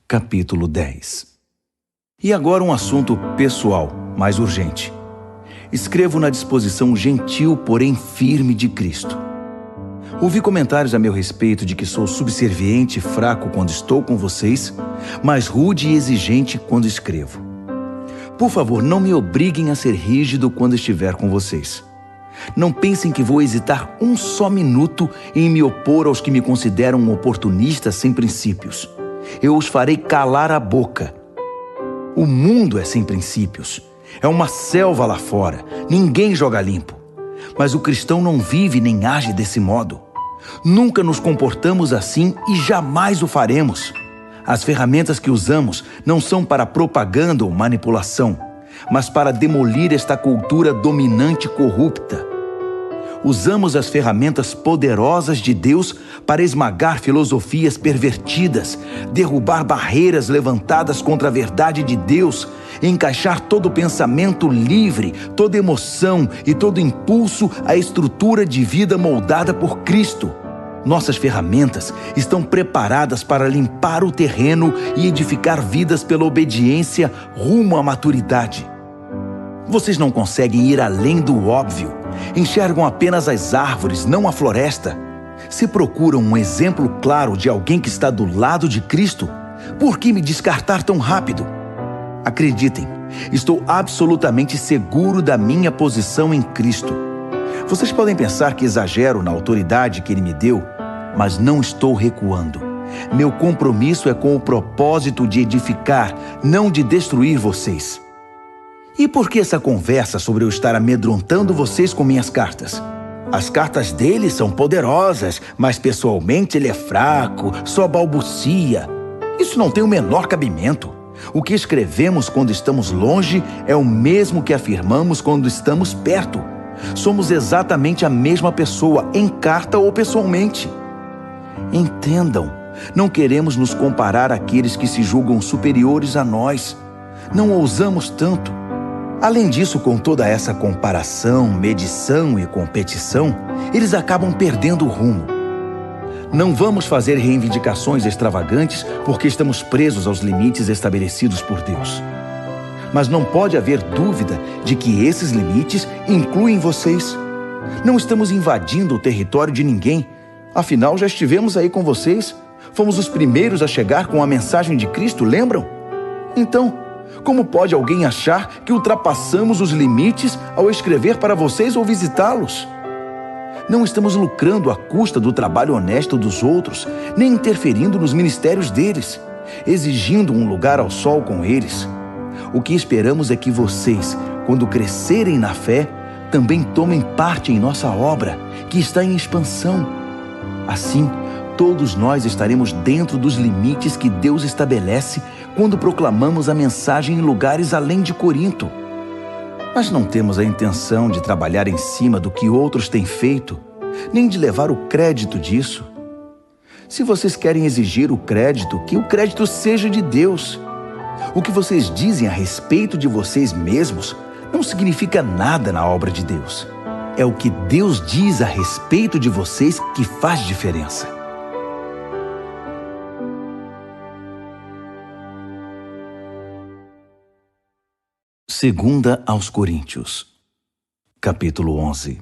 capítulo 10. E agora um assunto pessoal, mais urgente. Escrevo na disposição gentil, porém firme de Cristo. Ouvi comentários a meu respeito de que sou subserviente e fraco quando estou com vocês, mas rude e exigente quando escrevo. Por favor, não me obriguem a ser rígido quando estiver com vocês. Não pensem que vou hesitar um só minuto em me opor aos que me consideram oportunistas sem princípios. Eu os farei calar a boca. O mundo é sem princípios. É uma selva lá fora. Ninguém joga limpo. Mas o cristão não vive nem age desse modo. Nunca nos comportamos assim e jamais o faremos. As ferramentas que usamos não são para propaganda ou manipulação, mas para demolir esta cultura dominante e corrupta. Usamos as ferramentas poderosas de Deus para esmagar filosofias pervertidas, derrubar barreiras levantadas contra a verdade de Deus, encaixar todo pensamento livre, toda emoção e todo impulso à estrutura de vida moldada por Cristo. Nossas ferramentas estão preparadas para limpar o terreno e edificar vidas pela obediência rumo à maturidade. Vocês não conseguem ir além do óbvio. Enxergam apenas as árvores, não a floresta. Se procuram um exemplo claro de alguém que está do lado de Cristo, por que me descartar tão rápido? Acreditem, estou absolutamente seguro da minha posição em Cristo. Vocês podem pensar que exagero na autoridade que Ele me deu, mas não estou recuando. Meu compromisso é com o propósito de edificar, não de destruir vocês. E por que essa conversa sobre eu estar amedrontando vocês com minhas cartas? As cartas dele são poderosas, mas pessoalmente ele é fraco, só balbucia. Isso não tem o menor cabimento. O que escrevemos quando estamos longe é o mesmo que afirmamos quando estamos perto. Somos exatamente a mesma pessoa, em carta ou pessoalmente. Entendam, não queremos nos comparar àqueles que se julgam superiores a nós. Não ousamos tanto. Além disso, com toda essa comparação, medição e competição, eles acabam perdendo o rumo. Não vamos fazer reivindicações extravagantes porque estamos presos aos limites estabelecidos por Deus. Mas não pode haver dúvida de que esses limites incluem vocês. Não estamos invadindo o território de ninguém. Afinal, já estivemos aí com vocês. Fomos os primeiros a chegar com a mensagem de Cristo, lembram? Então, como pode alguém achar que ultrapassamos os limites ao escrever para vocês ou visitá-los? Não estamos lucrando à custa do trabalho honesto dos outros, nem interferindo nos ministérios deles, exigindo um lugar ao sol com eles. O que esperamos é que vocês, quando crescerem na fé, também tomem parte em nossa obra, que está em expansão. Assim, todos nós estaremos dentro dos limites que Deus estabelece quando proclamamos a mensagem em lugares além de Corinto. Mas não temos a intenção de trabalhar em cima do que outros têm feito, nem de levar o crédito disso. Se vocês querem exigir o crédito, que o crédito seja de Deus. O que vocês dizem a respeito de vocês mesmos não significa nada na obra de Deus. É o que Deus diz a respeito de vocês que faz diferença. Segunda aos Coríntios, capítulo 11.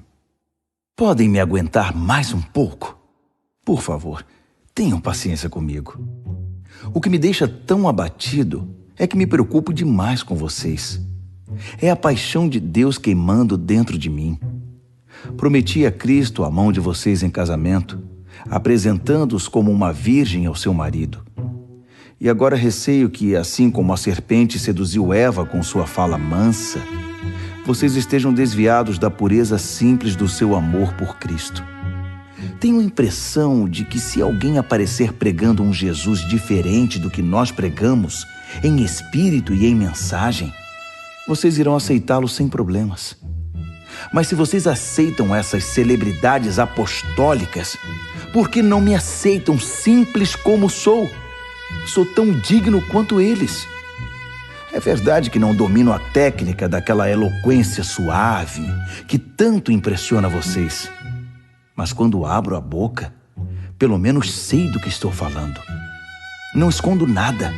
Podem me aguentar mais um pouco? Por favor, tenham paciência comigo. O que me deixa tão abatido é que me preocupo demais com vocês. É a paixão de Deus queimando dentro de mim. Prometi a Cristo a mão de vocês em casamento, apresentando-os como uma virgem ao seu marido. E agora receio que, assim como a serpente seduziu Eva com sua fala mansa, vocês estejam desviados da pureza simples do seu amor por Cristo. Tenho a impressão de que se alguém aparecer pregando um Jesus diferente do que nós pregamos, em espírito e em mensagem, vocês irão aceitá-lo sem problemas. Mas se vocês aceitam essas celebridades apostólicas, por que não me aceitam simples como sou? Sou tão digno quanto eles. É verdade que não domino a técnica daquela eloquência suave que tanto impressiona vocês. Mas quando abro a boca, pelo menos sei do que estou falando. Não escondo nada.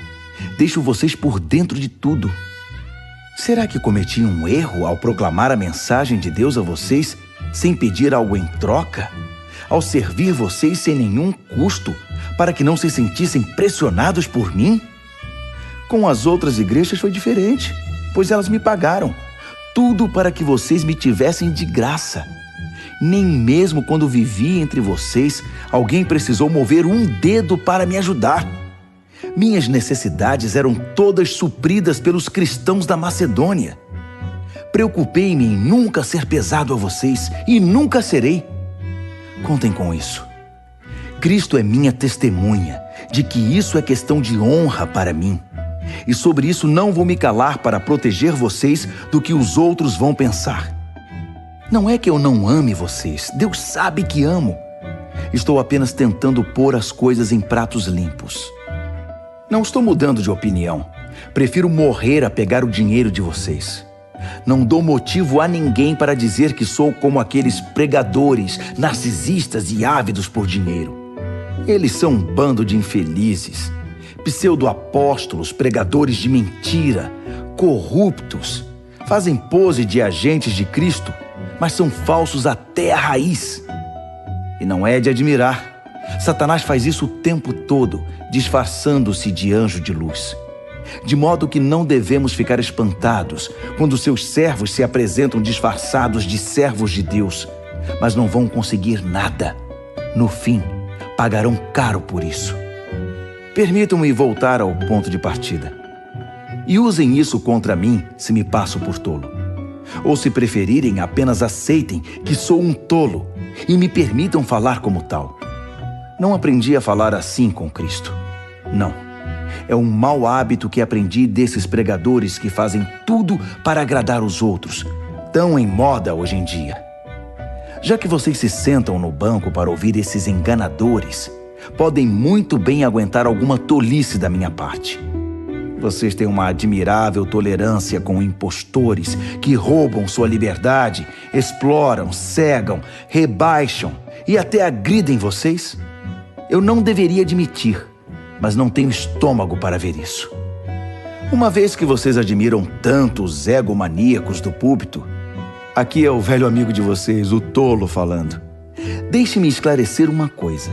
Deixo vocês por dentro de tudo. Será que cometi um erro ao proclamar a mensagem de Deus a vocês sem pedir algo em troca? Ao servir vocês sem nenhum custo, para que não se sentissem pressionados por mim? Com as outras igrejas foi diferente, pois elas me pagaram. Tudo para que vocês me tivessem de graça. Nem mesmo quando vivi entre vocês, alguém precisou mover um dedo para me ajudar. Minhas necessidades eram todas supridas pelos cristãos da Macedônia. Preocupei-me em nunca ser pesado a vocês e nunca serei. Contem com isso. Cristo é minha testemunha de que isso é questão de honra para mim. E sobre isso não vou me calar para proteger vocês do que os outros vão pensar. Não é que eu não ame vocês, Deus sabe que amo. Estou apenas tentando pôr as coisas em pratos limpos. Não estou mudando de opinião. Prefiro morrer a pegar o dinheiro de vocês. Não dou motivo a ninguém para dizer que sou como aqueles pregadores, narcisistas e ávidos por dinheiro. Eles são um bando de infelizes, pseudo-apóstolos, pregadores de mentira, corruptos. Fazem pose de agentes de Cristo, mas são falsos até a raiz. E não é de admirar. Satanás faz isso o tempo todo, disfarçando-se de anjo de luz. De modo que não devemos ficar espantados quando seus servos se apresentam disfarçados de servos de Deus, mas não vão conseguir nada. No fim, pagarão caro por isso. Permitam-me voltar ao ponto de partida. E usem isso contra mim se me passo por tolo. Ou, se preferirem, apenas aceitem que sou um tolo e me permitam falar como tal. Não aprendi a falar assim com Cristo. Não. É um mau hábito que aprendi desses pregadores que fazem tudo para agradar os outros, tão em moda hoje em dia. Já que vocês se sentam no banco para ouvir esses enganadores, podem muito bem aguentar alguma tolice da minha parte. Vocês têm uma admirável tolerância com impostores que roubam sua liberdade, exploram, cegam, rebaixam e até agridem vocês. Eu não deveria admitir, mas não tenho estômago para ver isso. Uma vez que vocês admiram tanto os egomaníacos do púlpito, aqui é o velho amigo de vocês, o tolo, falando. Deixe-me esclarecer uma coisa.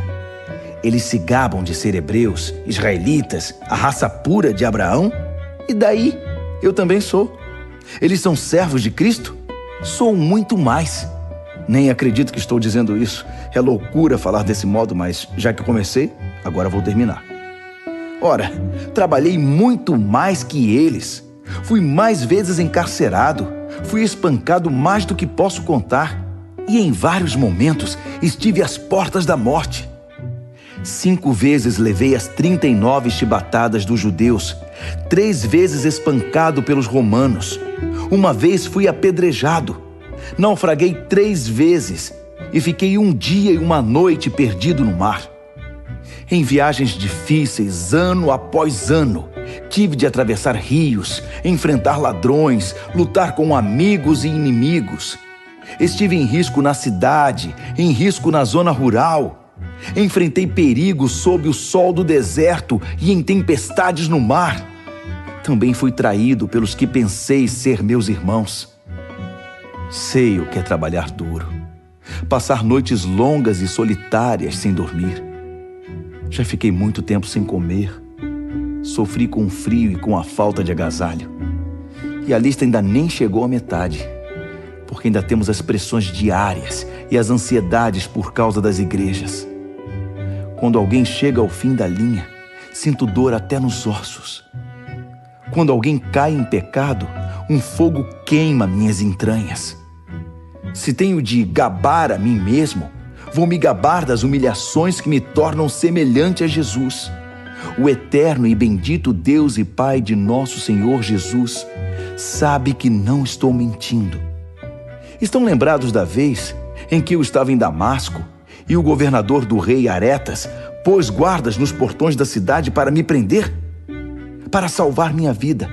Eles se gabam de ser hebreus, israelitas, a raça pura de Abraão? E daí? Eu também sou. Eles são servos de Cristo? Sou muito mais. Nem acredito que estou dizendo isso. É loucura falar desse modo, mas já que comecei, agora vou terminar. Ora, trabalhei muito mais que eles. Fui mais vezes encarcerado. Fui espancado mais do que posso contar. E em vários momentos estive às portas da morte. 5 vezes levei as 39 chibatadas dos judeus, 3 vezes espancado pelos romanos, 1 vez fui apedrejado, naufraguei 3 vezes e fiquei 1 dia e 1 noite perdido no mar. Em viagens difíceis, ano após ano, tive de atravessar rios, enfrentar ladrões, lutar com amigos e inimigos. Estive em risco na cidade, em risco na zona rural. Enfrentei perigos sob o sol do deserto e em tempestades no mar. Também fui traído pelos que pensei ser meus irmãos. Sei o que é trabalhar duro, passar noites longas e solitárias sem dormir. Já fiquei muito tempo sem comer. Sofri com o frio e com a falta de agasalho. E a lista ainda nem chegou à metade, porque ainda temos as pressões diárias e as ansiedades por causa das igrejas. Quando alguém chega ao fim da linha, sinto dor até nos ossos. Quando alguém cai em pecado, um fogo queima minhas entranhas. Se tenho de gabar a mim mesmo, vou me gabar das humilhações que me tornam semelhante a Jesus. O eterno e bendito Deus e Pai de nosso Senhor Jesus sabe que não estou mentindo. Estão lembrados da vez em que eu estava em Damasco e o governador do rei Aretas pôs guardas nos portões da cidade para me prender? Para salvar minha vida,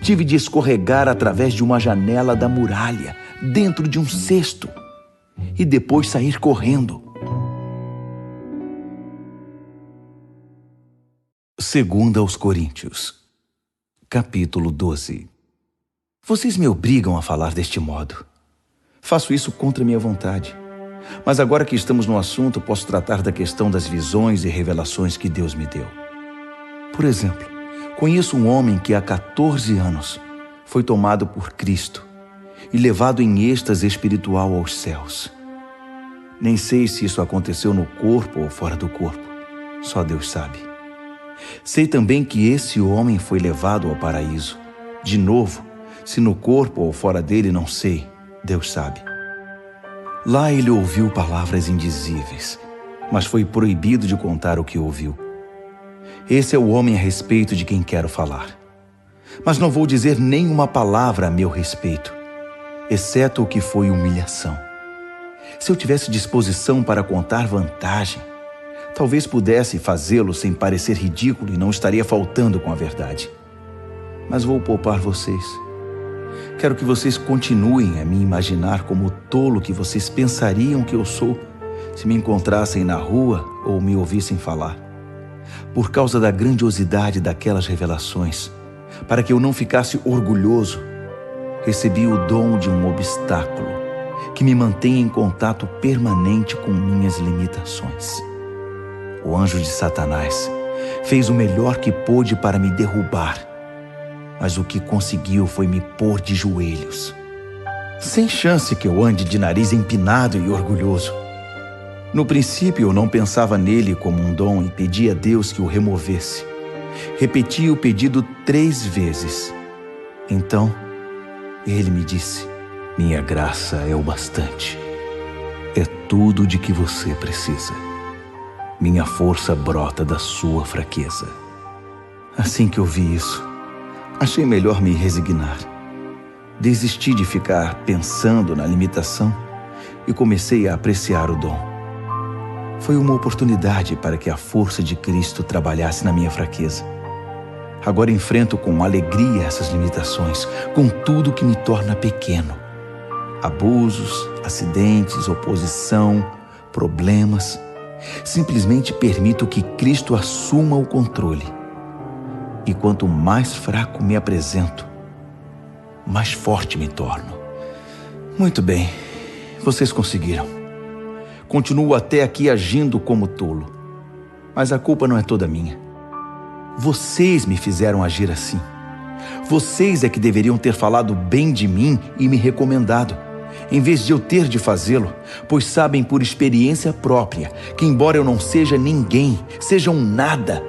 tive de escorregar através de uma janela da muralha, dentro de um cesto, e depois sair correndo. 2 aos Coríntios, capítulo 12. Vocês me obrigam a falar deste modo. Faço isso contra minha vontade. Mas agora que estamos no assunto, posso tratar da questão das visões e revelações que Deus me deu. Por exemplo, conheço um homem que há 14 anos foi tomado por Cristo e levado em êxtase espiritual aos céus. Nem sei se isso aconteceu no corpo ou fora do corpo. Só Deus sabe. Sei também que esse homem foi levado ao paraíso. De novo, se no corpo ou fora dele, não sei. Deus sabe. Lá ele ouviu palavras indizíveis, mas foi proibido de contar o que ouviu. Esse é o homem a respeito de quem quero falar. Mas não vou dizer nenhuma palavra a meu respeito, exceto o que foi humilhação. Se eu tivesse disposição para contar vantagem, talvez pudesse fazê-lo sem parecer ridículo e não estaria faltando com a verdade. Mas vou poupar vocês. Quero que vocês continuem a me imaginar como o tolo que vocês pensariam que eu sou se me encontrassem na rua ou me ouvissem falar. Por causa da grandiosidade daquelas revelações, para que eu não ficasse orgulhoso, recebi o dom de um obstáculo que me mantém em contato permanente com minhas limitações. O anjo de Satanás fez o melhor que pôde para me derrubar, mas o que conseguiu foi me pôr de joelhos. Sem chance que eu ande de nariz empinado e orgulhoso. No princípio, eu não pensava nele como um dom e pedia a Deus que o removesse. Repeti o pedido 3 vezes. Então, ele me disse: minha graça é o bastante. É tudo de que você precisa. Minha força brota da sua fraqueza. Assim que ouvi isso, achei melhor me resignar. Desisti de ficar pensando na limitação e comecei a apreciar o dom. Foi uma oportunidade para que a força de Cristo trabalhasse na minha fraqueza. Agora enfrento com alegria essas limitações, com tudo que me torna pequeno. Abusos, acidentes, oposição, problemas. Simplesmente permito que Cristo assuma o controle. E quanto mais fraco me apresento, mais forte me torno. Muito bem, vocês conseguiram. Continuo até aqui agindo como tolo. Mas a culpa não é toda minha. Vocês me fizeram agir assim. Vocês é que deveriam ter falado bem de mim e me recomendado, em vez de eu ter de fazê-lo, pois sabem por experiência própria que, embora eu não seja ninguém, seja um nada,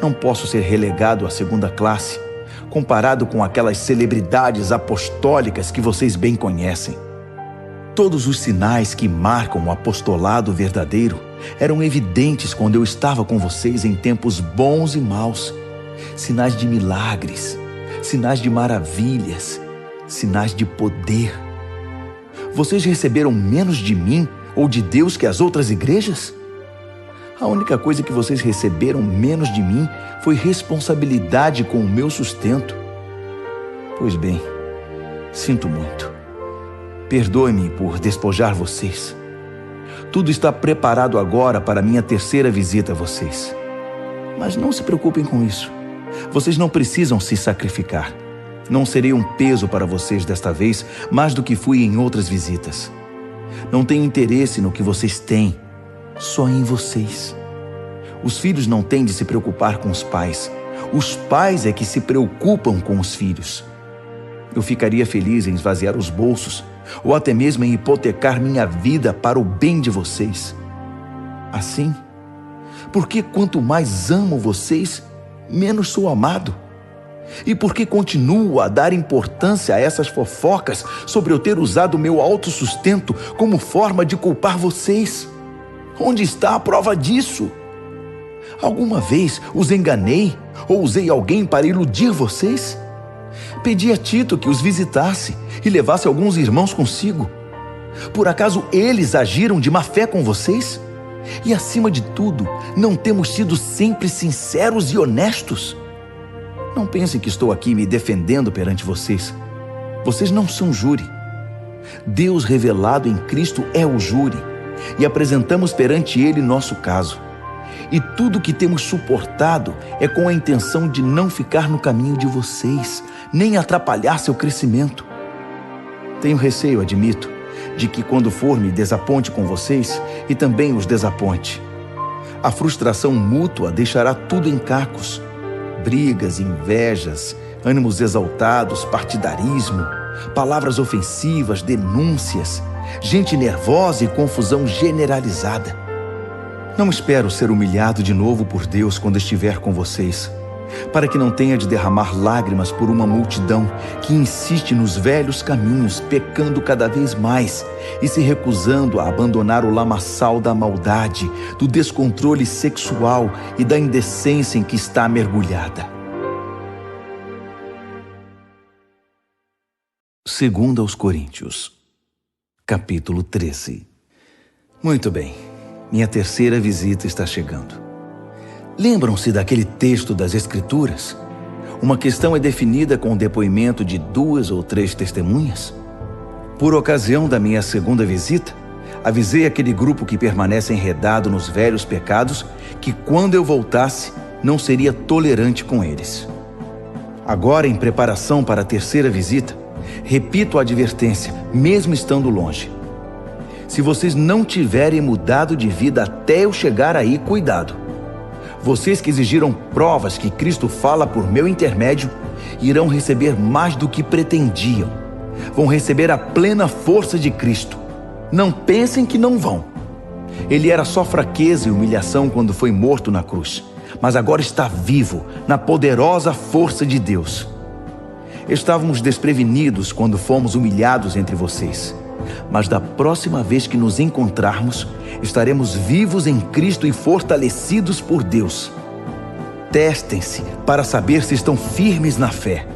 não posso ser relegado à 2ª classe, comparado com aquelas celebridades apostólicas que vocês bem conhecem. Todos os sinais que marcam o apostolado verdadeiro eram evidentes quando eu estava com vocês em tempos bons e maus. Sinais de milagres, sinais de maravilhas, sinais de poder. Vocês receberam menos de mim ou de Deus que as outras igrejas? A única coisa que vocês receberam menos de mim foi responsabilidade com o meu sustento. Pois bem, sinto muito. Perdoe-me por despojar vocês. Tudo está preparado agora para minha 3ª visita a vocês. Mas não se preocupem com isso. Vocês não precisam se sacrificar. Não serei um peso para vocês desta vez, mais do que fui em outras visitas. Não tenho interesse no que vocês têm, só em vocês. Os filhos não têm de se preocupar com os pais. Os pais é que se preocupam com os filhos. Eu ficaria feliz em esvaziar os bolsos, ou até mesmo em hipotecar minha vida para o bem de vocês. Assim, porque quanto mais amo vocês, menos sou amado. E porque continuo a dar importância a essas fofocas sobre eu ter usado meu autossustento como forma de culpar vocês? Onde está a prova disso? Alguma vez os enganei ou usei alguém para iludir vocês? Pedi a Tito que os visitasse e levasse alguns irmãos consigo. Por acaso eles agiram de má fé com vocês? E acima de tudo, não temos sido sempre sinceros e honestos? Não pensem que estou aqui me defendendo perante vocês. Vocês não são júri. Deus revelado em Cristo é o júri, e apresentamos perante Ele nosso caso. E tudo que temos suportado é com a intenção de não ficar no caminho de vocês, nem atrapalhar seu crescimento. Tenho receio, admito, de que quando for me desaponte com vocês e também os desaponte. A frustração mútua deixará tudo em cacos. Brigas, invejas, ânimos exaltados, partidarismo, palavras ofensivas, denúncias, gente nervosa e confusão generalizada. Não espero ser humilhado de novo por Deus quando estiver com vocês, para que não tenha de derramar lágrimas por uma multidão que insiste nos velhos caminhos, pecando cada vez mais e se recusando a abandonar o lamaçal da maldade, do descontrole sexual e da indecência em que está mergulhada. 2 aos Coríntios, capítulo 13. Muito bem, minha 3ª visita está chegando. Lembram-se daquele texto das Escrituras? Uma questão é definida com o depoimento de 2 ou 3 testemunhas? Por ocasião da minha 2ª visita, avisei aquele grupo que permanece enredado nos velhos pecados que quando eu voltasse, não seria tolerante com eles. Agora, em preparação para a 3ª visita, repito a advertência, mesmo estando longe. Se vocês não tiverem mudado de vida até eu chegar aí, cuidado. Vocês que exigiram provas que Cristo fala por meu intermédio, irão receber mais do que pretendiam. Vão receber a plena força de Cristo. Não pensem que não vão. Ele era só fraqueza e humilhação quando foi morto na cruz, mas agora está vivo na poderosa força de Deus. Estávamos desprevenidos quando fomos humilhados entre vocês, mas da próxima vez que nos encontrarmos, estaremos vivos em Cristo e fortalecidos por Deus. Testem-se para saber se estão firmes na fé.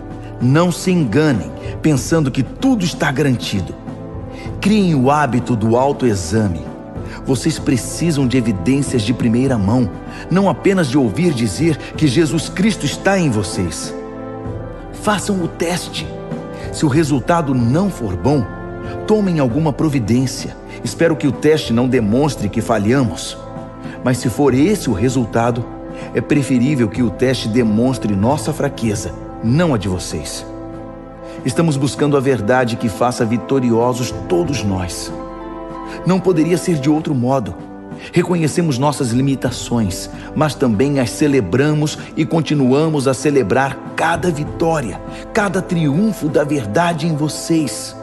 Não se enganem, pensando que tudo está garantido. Criem o hábito do autoexame. Vocês precisam de evidências de primeira mão, não apenas de ouvir dizer que Jesus Cristo está em vocês. Façam o teste. Se o resultado não for bom, tomem alguma providência. Espero que o teste não demonstre que falhamos. Mas se for esse o resultado, é preferível que o teste demonstre nossa fraqueza, não a de vocês. Estamos buscando a verdade que faça vitoriosos todos nós. Não poderia ser de outro modo. Reconhecemos nossas limitações, mas também as celebramos e continuamos a celebrar cada vitória, cada triunfo da verdade em vocês.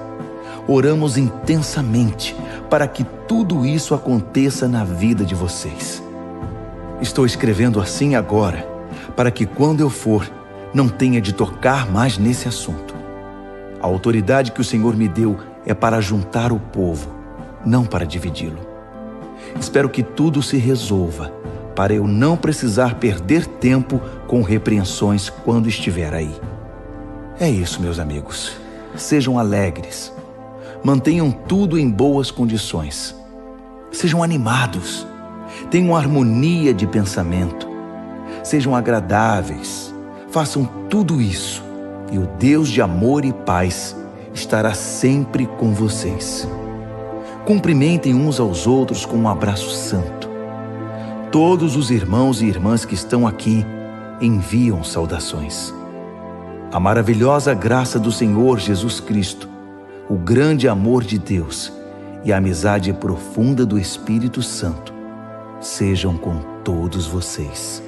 Oramos intensamente para que tudo isso aconteça na vida de vocês. Estou escrevendo assim agora, para que quando eu for, não tenha de tocar mais nesse assunto. A autoridade que o Senhor me deu é para juntar o povo, não para dividi-lo. Espero que tudo se resolva, para eu não precisar perder tempo com repreensões quando estiver aí. É isso, meus amigos. Sejam alegres. Mantenham tudo em boas condições. Sejam animados. Tenham harmonia de pensamento. Sejam agradáveis. Façam tudo isso, e o Deus de amor e paz estará sempre com vocês. Cumprimentem uns aos outros com um abraço santo. Todos os irmãos e irmãs que estão aqui enviam saudações. A maravilhosa graça do Senhor Jesus Cristo, o grande amor de Deus e a amizade profunda do Espírito Santo sejam com todos vocês.